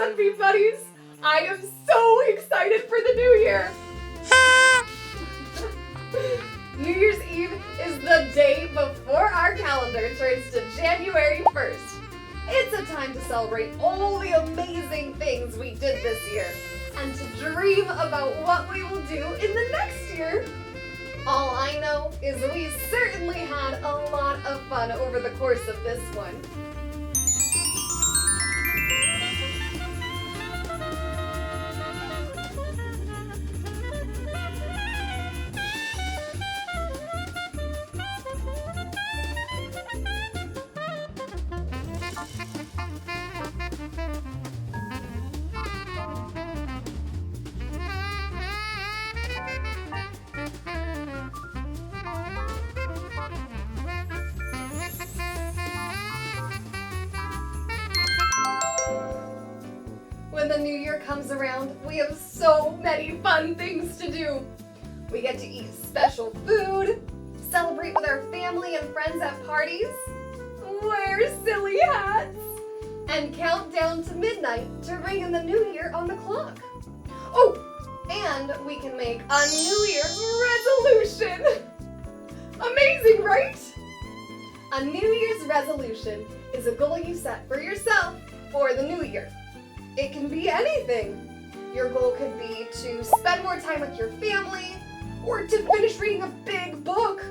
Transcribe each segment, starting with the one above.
SunBeam Buddies! I am so excited for the new year! New Year's Eve is the day before our calendar turns to January 1st. It's a time to celebrate all the amazing things we did this year and to dream about what we will do in the next year. All I know is we certainly had a lot of fun over the course of this one. When the new year comes around, we have so many fun things to do. We get to eat special food, celebrate with our family and friends at parties, wear silly hats, and count down to midnight to ring in the new year on the clock. Oh, and we can make a New Year's resolution. Amazing, right? A New Year's resolution is a goal you set for yourself for the new year. It can be anything. Your goal could be to spend more time with your family, or to finish reading a big book,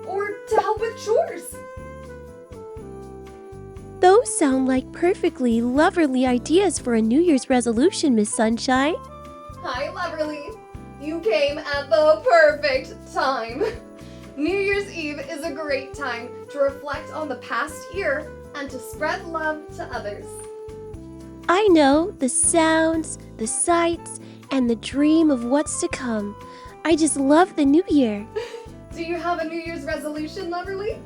or to help with chores. Those sound like perfectly loverly ideas for a New Year's resolution, Miss Sunshine. Hi, Loverly. You came at the perfect time. New Year's Eve is a great time to reflect on the past year and to spread love to others. I know the sounds, the sights, and the dream of what's to come. I just love the new year. Do you have a New Year's resolution, Loverly?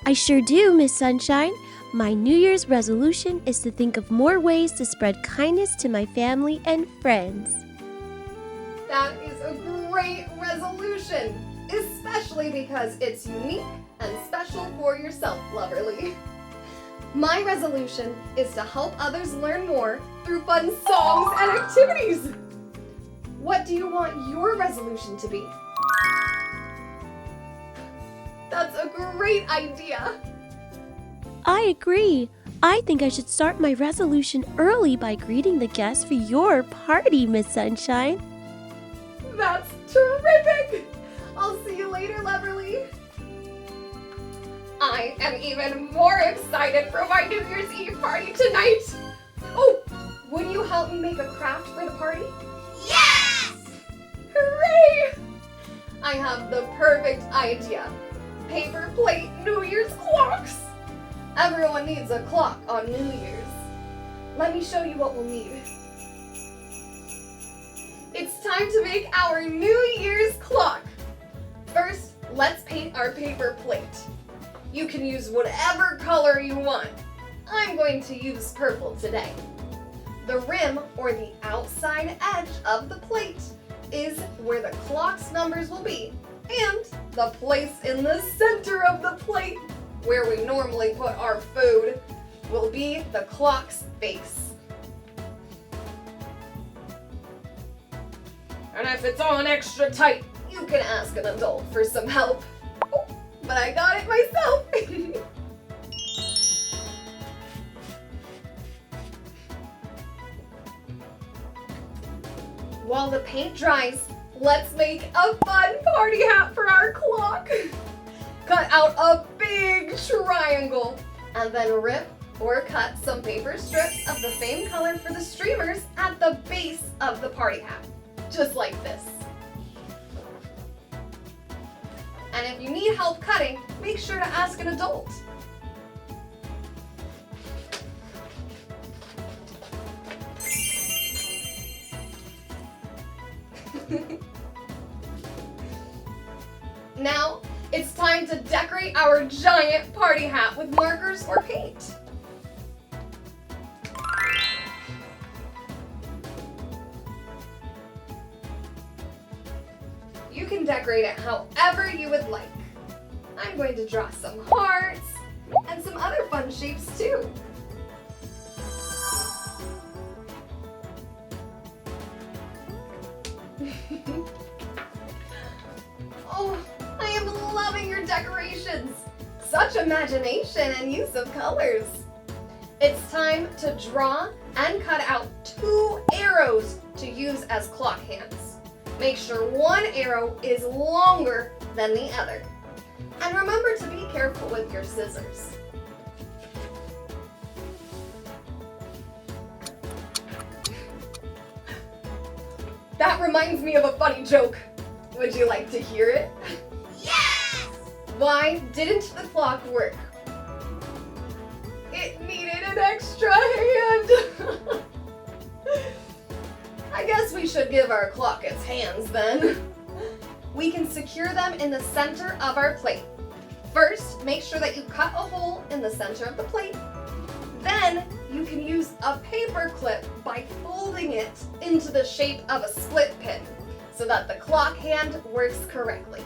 I sure do, Miss Sunshine. My New Year's resolution is to think of more ways to spread kindness to my family and friends. That is a great resolution, especially because it's unique and special for yourself, Loverly. My resolution is to help others learn more through fun songs and activities. What do you want your resolution to be? That's a great idea. I agree. I think I should start my resolution early by greeting the guests for your party, Miss Sunshine. That's terrific! I'll see you later, Loverly. I am even more excited for my New Year's Eve party tonight. Oh, would you help me make a craft for the party? Yes! Hooray! I have the perfect idea. Paper plate New Year's clocks. Everyone needs a clock on New Year's. Let me show you what we'll need. It's time to make our New Year's clock. First, let's paint our paper plate. You can use whatever color you want. I'm going to use purple today. The rim, or the outside edge of the plate, is where the clock's numbers will be, and the place in the center of the plate, where we normally put our food, will be the clock's face. And if it's on extra tight, you can ask an adult for some help. Oh, but I got it myself. While the paint dries, let's make a fun party hat for our clock. Cut out a big triangle and then rip or cut some paper strips of the same color for the streamers at the base of the party hat, just like this. And if you need help cutting, make sure to ask an adult. Now, it's time to decorate our giant party hat with markers or paint. You can decorate it however you would like. I'm going to draw some hearts and some other fun shapes too. such imagination and use of colors. It's time to draw and cut out 2 arrows to use as clock hands. Make sure one arrow is longer than the other. And remember to be careful with your scissors. That reminds me of a funny joke. Would you like to hear it? Yes! Why didn't the clock work? It needed an extra hand. I guess we should give our clock its hands then. We can secure them in the center of our plate. First, make sure that you cut a hole in the center of the plate. Then, you can use a paper clip by folding it into the shape of a split pin so that the clock hand works correctly.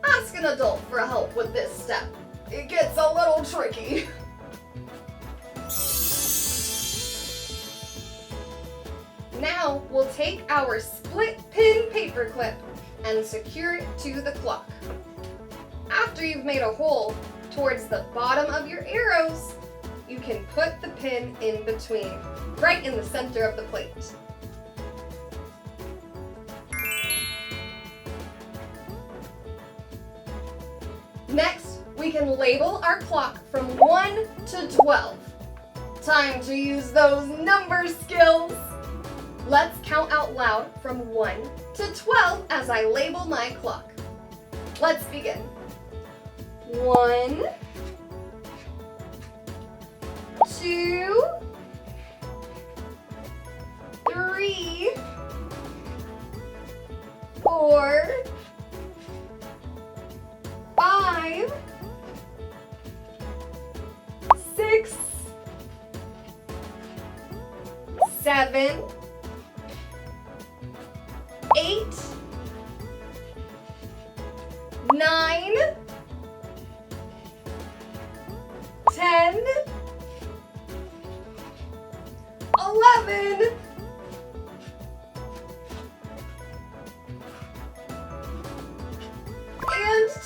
Ask an adult for help with this step. It gets a little tricky. Now, we'll take our split pin paper clip and secure it to the clock. After you've made a hole towards the bottom of your arrows, you can put the pin in between, right in the center of the plate. Next, we can label our clock from 1 to 12. Time to use those number skills. Let's count out loud from 1 to 12 as I label my clock. Let's begin. 1, 2, 3, 4, 5, 6, 7, 8, 9, 10, 11,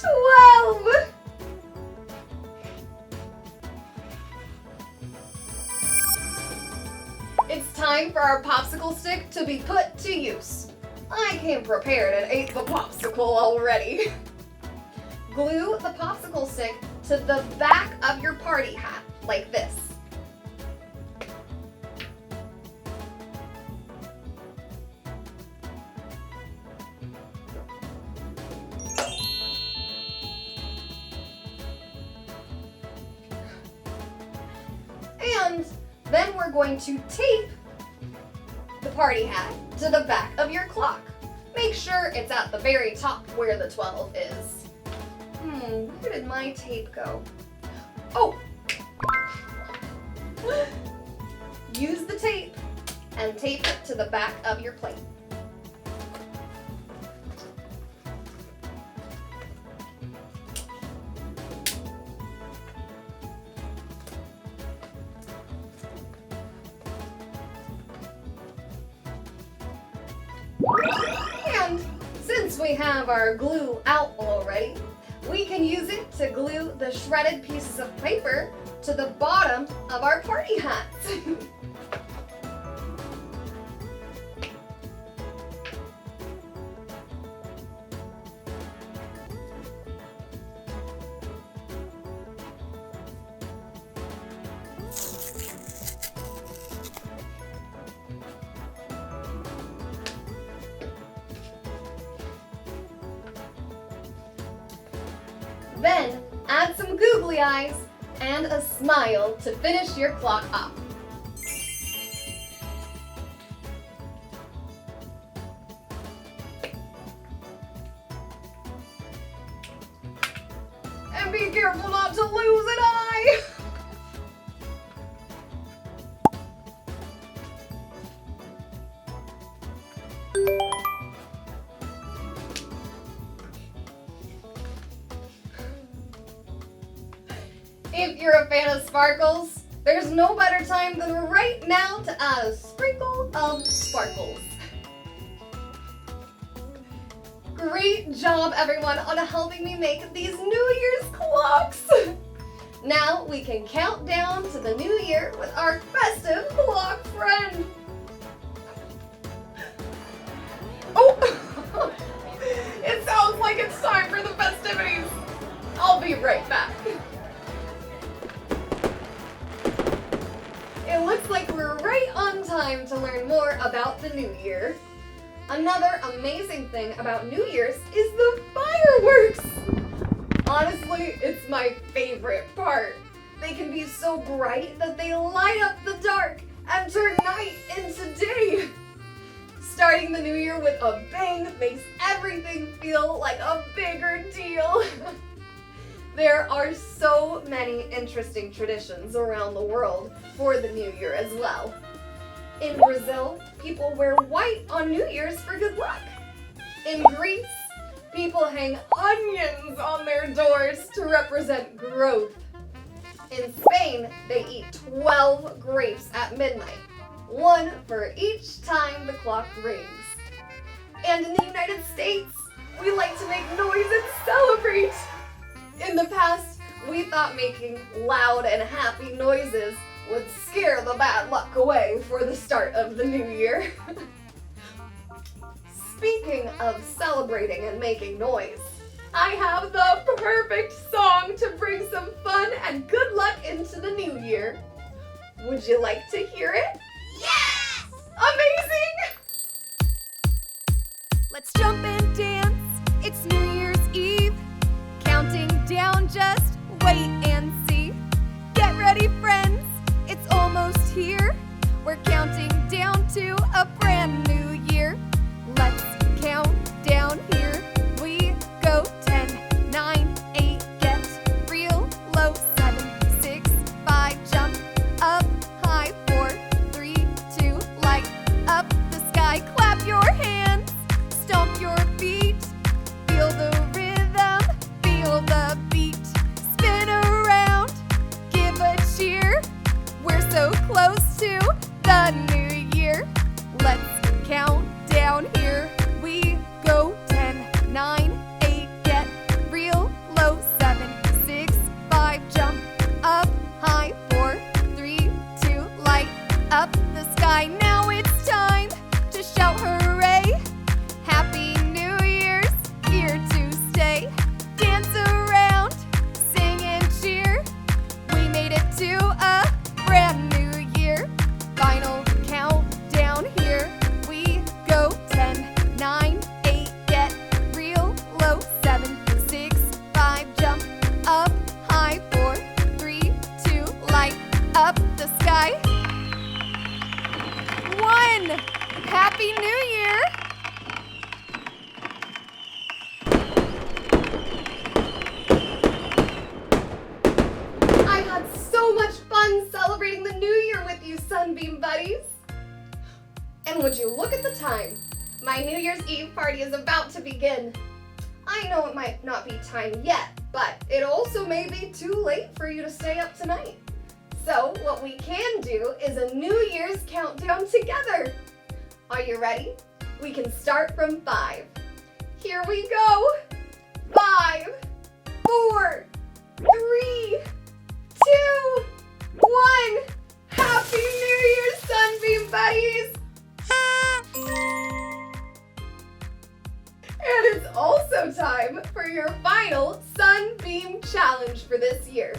12. It's time for our popsicle stick to be put to use. I came prepared and ate the popsicle already. Glue the popsicle stick to the back of your party hat, like this. And then we're going to tape the party hat to the back of your clock. Make sure it's at the very top where the 12 is. Where did my tape go? Oh! Use the tape and tape it to the back of your plate. And since we have our glue out already, we can use it to glue the shredded pieces of paper to the bottom of our party hats. Then add some googly eyes and a smile to finish your clock off. And be careful not to lose an eye! If you're a fan of sparkles, there's no better time than right now to add a sprinkle of sparkles. Great job, everyone, on helping me make these New Year's clocks. Now we can count down to the new year with our festive clock friend. Oh, it sounds like it's time for the festivities. I'll be right back. It looks like we're right on time to learn more about the new year. Another amazing thing about New Year's is the fireworks. Honestly, it's my favorite part. They can be so bright that they light up the dark and turn night into day. Starting the new year with a bang makes everything feel like a bigger deal. There are so many interesting traditions around the world for the new year as well. In Brazil, people wear white on New Year's for good luck. In Greece, people hang onions on their doors to represent growth. In Spain, they eat 12 grapes at midnight, one for each time the clock rings. And in the United States, we like to make noise and celebrate. In the past, we thought making loud and happy noises would scare the bad luck away for the start of the new year. Speaking of celebrating and making noise, I have the perfect song to bring some fun and good luck into the new year. Would you like to hear it? Yes! Amazing! Let's jump and dance. It's New Year's Eve. Counting down, just wait and see. Get ready, friends. It's almost here. We're counting down to a brand new year. Let's count down here. We go 10, 9, 8, get real low, 7, 6, 5, jump up high, 4, 3, 2, light up the sky. Clap your hands, stomp your feet, feel the rhythm, feel the beat. Spin around, give a cheer. We're so close to the new year. Let's count down here. We go 10, 9, 8, get real low, 7, 6, 5, jump up high, 4, 3, 2, light up the sky. Now it's time to shout hooray. Happy New Year's, here to stay. Dance around, sing and cheer. We made it to a brand new year. Final countdown here. We go 10, 9, 8, get real low, 7, 6, 5, jump up high, 4, 3, 2, light up the sky. 1. Happy New Year! I had so much fun celebrating the new year with you, SunBeam Buddies. And would you look at the time? My New Year's Eve party is about to begin. I know it might not be time yet, but it also may be too late for you to stay up tonight. So what we can do is a New Year's countdown together. Are you ready? We can start from 5. Here we go. 5, 4, 3, 2, 1. Happy New Year, SunBeam Buddies! And it's also time for your final SunBeam challenge for this year.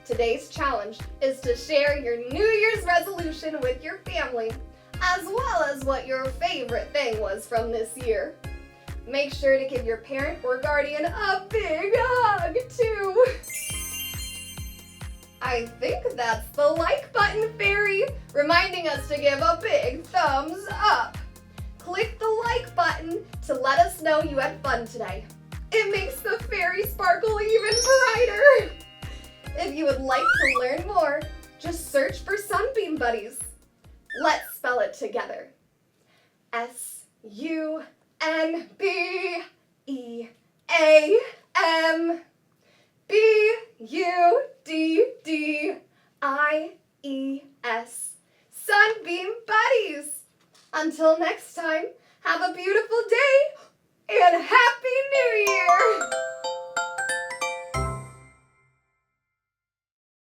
Today's challenge is to share your New Year's resolution with your family, as well as what your favorite thing was from this year. Make sure to give your parent or guardian a big hug, too. I think that's the like button, Fairy, reminding us to give a big thumbs up. Click the like button to let us know you had fun today. It makes the fairy sparkle even brighter. If you would like to learn more, just search for SunBeam Buddies. Let's spell it together. SunBeam Buddies. SunBeam Buddies. Until next time, have a beautiful